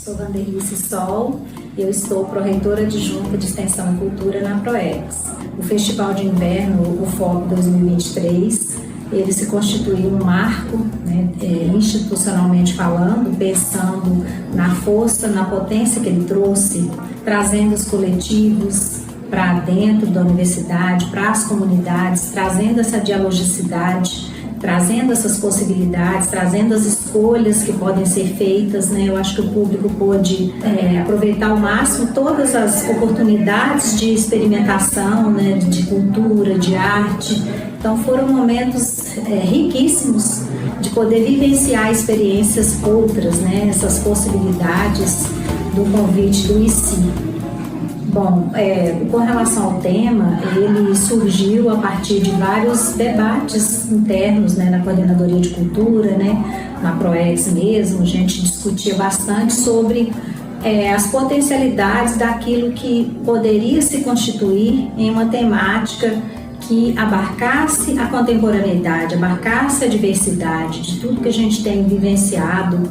Sou Vanderlice Sol, eu estou pró-reitora adjunta de Extensão e Cultura na PROEX. O Festival de Inverno, o FOP 2023, ele se constituiu um marco, né, institucionalmente falando, pensando na força, na potência que ele trouxe, trazendo os coletivos para dentro da universidade, para as comunidades, trazendo essa dialogicidade, trazendo essas possibilidades, trazendo as escolhas que podem ser feitas, né? Eu acho que o público pôde aproveitar ao máximo todas as oportunidades de experimentação, né? De cultura, de arte. Então foram momentos riquíssimos de poder vivenciar experiências outras, né? Essas possibilidades do convite do ICI. Bom, com relação ao tema, ele surgiu a partir de vários debates internos, né, na Coordenadoria de Cultura, né, na PROEX mesmo. A gente discutia bastante sobre as potencialidades daquilo que poderia se constituir em uma temática que abarcasse a contemporaneidade, abarcasse a diversidade de tudo que a gente tem vivenciado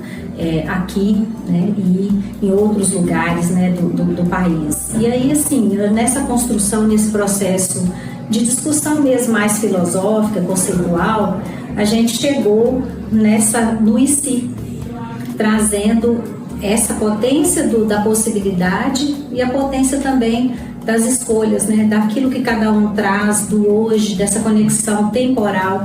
aqui, né, e em outros lugares, né, do país. E aí, assim, nessa construção, nesse processo de discussão mesmo mais filosófica, conceitual, a gente chegou no ICI, trazendo essa potência da possibilidade e a potência também das escolhas, né, daquilo que cada um traz do hoje, dessa conexão temporal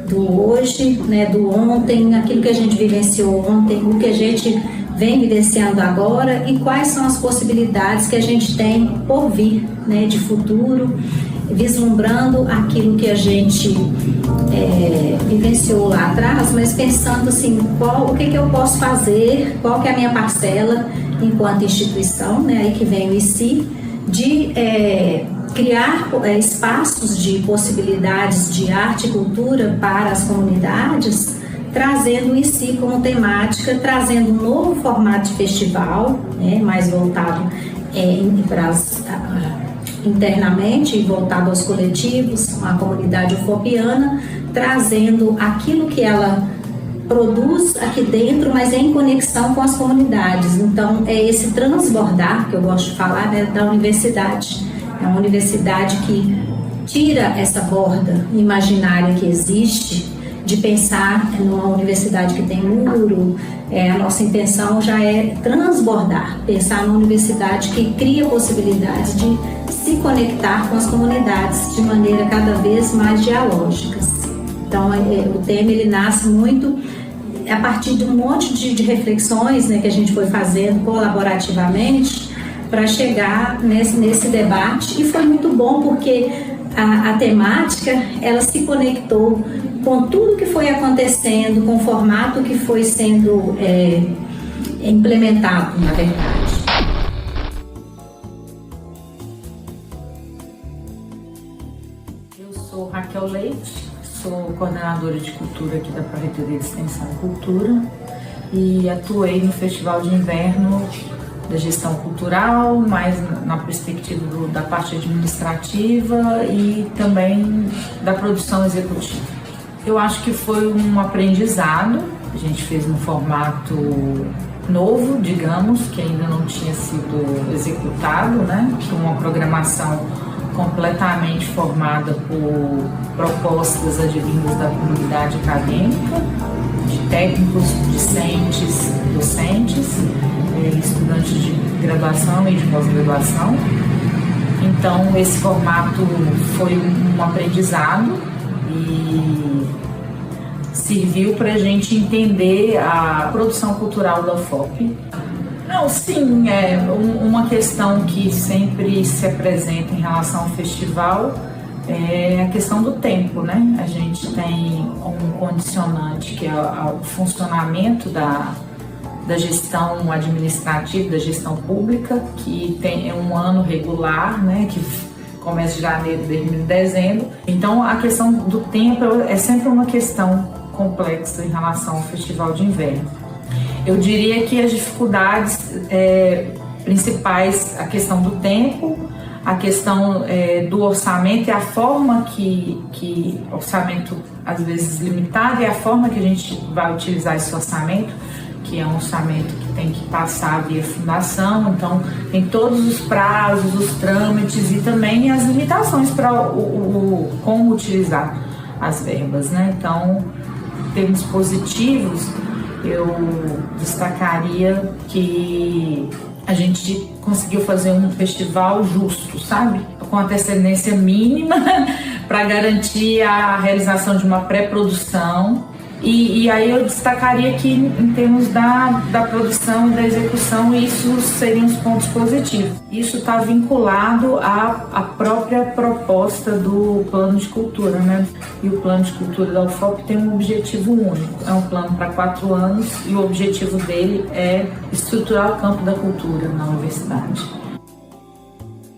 do hoje, né, do ontem, aquilo que a gente vivenciou ontem, o que a gente vem vivenciando agora e quais são as possibilidades que a gente tem por vir, né, de futuro, vislumbrando aquilo que a gente vivenciou lá atrás, mas pensando assim, o que eu posso fazer, qual que é a minha parcela enquanto instituição, né, aí que vem o ICI, de criar espaços de possibilidades de arte e cultura para as comunidades, trazendo o ICI como temática, trazendo um novo formato de festival, né, mais voltado internamente, voltado aos coletivos, à comunidade ufopiana, trazendo aquilo que ela produz aqui dentro, mas em conexão com as comunidades. Então, é esse transbordar que eu gosto de falar, né, da universidade. É uma universidade que tira essa borda imaginária que existe de pensar numa universidade que tem muro. A nossa intenção já é transbordar, pensar numa universidade que cria possibilidades de se conectar com as comunidades de maneira cada vez mais dialógicas. Então, o tema ele nasce muito a partir de um monte de reflexões, né, que a gente foi fazendo colaborativamente para chegar nesse debate, e foi muito bom porque a temática ela se conectou com tudo que foi acontecendo, com o formato que foi sendo implementado, na verdade. Eu sou Raquel Leite, sou coordenadora de cultura aqui da Pró-Reitoria de Extensão e Cultura e atuei no Festival de Inverno da gestão cultural, mais na perspectiva da parte administrativa e também da produção executiva. Eu acho que foi um aprendizado, a gente fez num formato novo, digamos, que ainda não tinha sido executado, né? Uma programação completamente formada por propostas advindas da comunidade acadêmica, de técnicos, discentes, docentes, estudantes de graduação e de pós-graduação. Então, esse formato foi um aprendizado e serviu para a gente entender a produção cultural da UFOP. Não, sim, uma questão que sempre se apresenta em relação ao festival é a questão do tempo, né? A gente tem um condicionante que é o funcionamento da gestão administrativa, da gestão pública, que tem um ano regular, né? Que começa de janeiro e termina em dezembro. Então, a questão do tempo é sempre uma questão complexa em relação ao Festival de Inverno. Eu diria que as dificuldades principais, a questão do tempo, a questão do orçamento e a forma que orçamento às vezes limitado e a forma que a gente vai utilizar esse orçamento, que é um orçamento que tem que passar via fundação, então tem todos os prazos, os trâmites e também as limitações para como utilizar as verbas, né? Então, em termos positivos, eu destacaria que a gente conseguiu fazer um festival justo, sabe? Com antecedência mínima para garantir a realização de uma pré-produção. E aí eu destacaria que em termos da produção e da execução, isso seriam os pontos positivos. Isso está vinculado à própria proposta do plano de cultura, né? E o plano de cultura da UFOP tem um objetivo único, é um plano para 4 anos e o objetivo dele é estruturar o campo da cultura na universidade.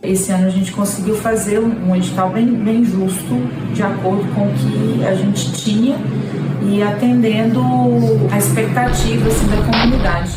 Esse ano a gente conseguiu fazer um edital bem justo, de acordo com o que a gente tinha e atendendo a expectativa assim, da comunidade.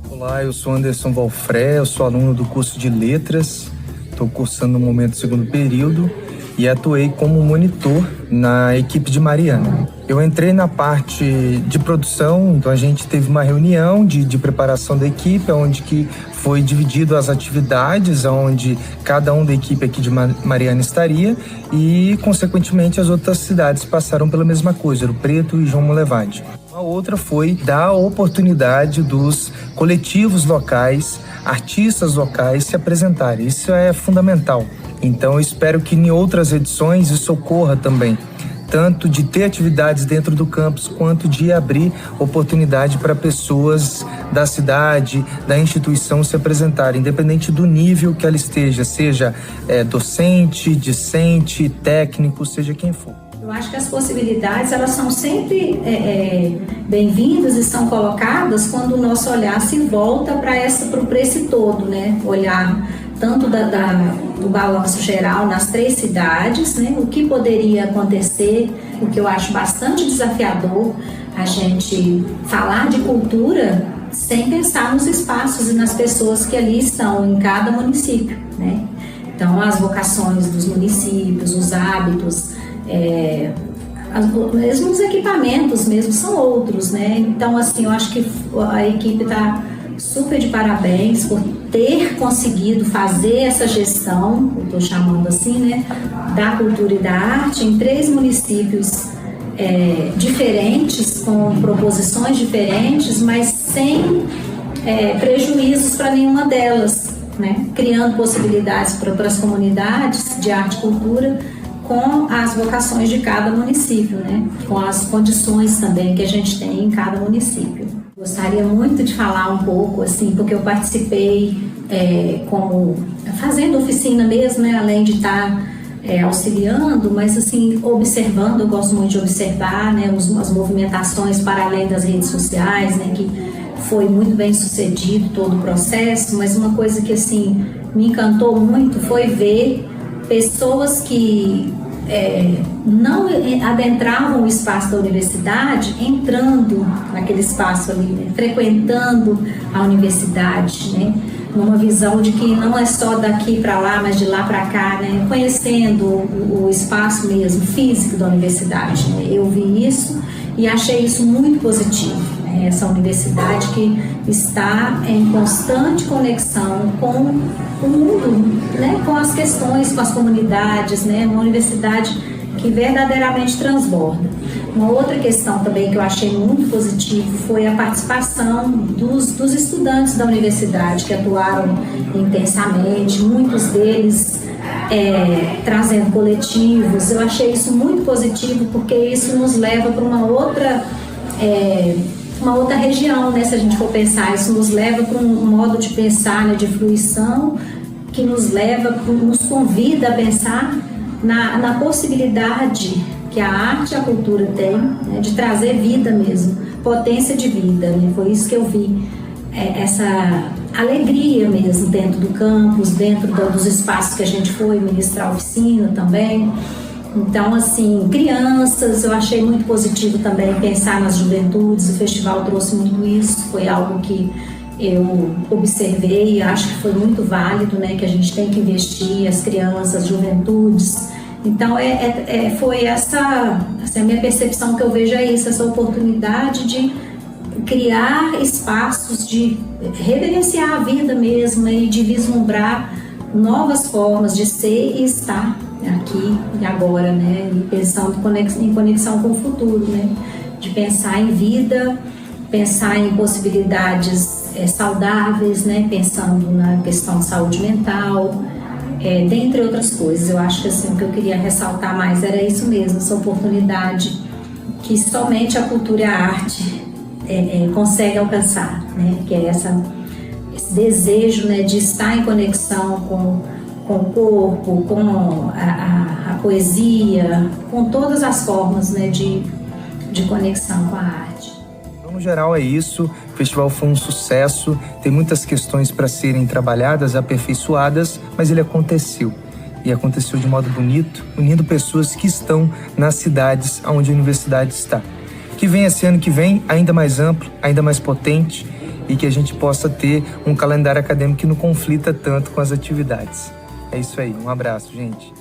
Olá, eu sou Anderson Valfré, eu sou aluno do curso de Letras, estou cursando no momento do 2º período e atuei como monitor na equipe de Mariana. Eu entrei na parte de produção, então a gente teve uma reunião de preparação da equipe, onde que foi dividido as atividades, onde cada um da equipe aqui de Mariana estaria e, consequentemente, as outras cidades passaram pela mesma coisa, Ouro Preto e João Molevade. A outra foi dar a oportunidade dos coletivos locais, artistas locais se apresentarem. Isso é fundamental. Então eu espero que em outras edições isso ocorra também, tanto de ter atividades dentro do campus, quanto de abrir oportunidade para pessoas da cidade, da instituição se apresentarem, independente do nível que ela esteja, seja docente, discente, técnico, seja quem for. Eu acho que as possibilidades, elas são sempre bem-vindas e são colocadas quando o nosso olhar se volta para esse todo, né? Olhar tanto do balanço geral nas 3 cidades, né? O que poderia acontecer, o que eu acho bastante desafiador, a gente falar de cultura sem pensar nos espaços e nas pessoas que ali estão em cada município, né? Então, as vocações dos municípios, os hábitos, mesmo os equipamentos mesmo são outros, né? Então, assim, eu acho que a equipe está super de parabéns por ter conseguido fazer essa gestão, eu estou chamando assim, né, da cultura e da arte em 3 municípios diferentes, com proposições diferentes, mas sem prejuízos para nenhuma delas, né? Criando possibilidades para as comunidades de arte e cultura com as vocações de cada município, né? Com as condições também que a gente tem em cada município. Gostaria muito de falar um pouco, assim, porque eu participei fazendo oficina mesmo, né? Além de estar auxiliando, mas assim, observando, eu gosto muito de observar, né? As movimentações para além das redes sociais, né? Que foi muito bem sucedido todo o processo, mas uma coisa que assim me encantou muito foi ver pessoas que não adentravam o espaço da universidade, entrando naquele espaço ali, né? Frequentando a universidade, né? Numa visão de que não é só daqui para lá, mas de lá para cá, né? Conhecendo o espaço mesmo, físico da universidade, né? Eu vi isso e achei isso muito positivo, né? Essa universidade que está em constante conexão com o mundo, né? Com as questões, com as comunidades, né? Uma universidade que verdadeiramente transborda. Uma outra questão também que eu achei muito positivo foi a participação dos estudantes da universidade que atuaram intensamente, muitos deles trazendo coletivos. Eu achei isso muito positivo porque isso nos leva para uma outra região, né? Se a gente for pensar, isso nos leva para um modo de pensar, né? De fruição, que nos convida a pensar na possibilidade que a arte e a cultura têm, né? De trazer vida mesmo, potência de vida, né? Foi isso que eu vi, essa alegria mesmo dentro do campus, dentro dos espaços que a gente foi ministrar oficina também. Então, assim, crianças, eu achei muito positivo também pensar nas juventudes, o festival trouxe muito isso, foi algo que eu observei e acho que foi muito válido, né, que a gente tem que investir as crianças, as juventudes, Então, foi essa a minha percepção que eu vejo isso, essa oportunidade de criar espaços de reverenciar a vida mesmo e de vislumbrar novas formas de ser e estar aqui e agora, né? E pensando em conexão com o futuro, né? De pensar em vida, pensar em possibilidades saudáveis, né? Pensando na questão de saúde mental, dentre outras coisas. Eu acho que assim, o que eu queria ressaltar mais era isso mesmo, essa oportunidade que somente a cultura e a arte consegue alcançar, né? Que é esse desejo, né, de estar em conexão com o corpo, com a poesia, com todas as formas, né, de conexão com a arte. Então, no geral é isso, o festival foi um sucesso, tem muitas questões para serem trabalhadas, aperfeiçoadas, mas ele aconteceu. E aconteceu de modo bonito, unindo pessoas que estão nas cidades onde a universidade está. Que venha esse ano que vem ainda mais amplo, ainda mais potente, e que a gente possa ter um calendário acadêmico que não conflita tanto com as atividades. É isso aí, um abraço, gente.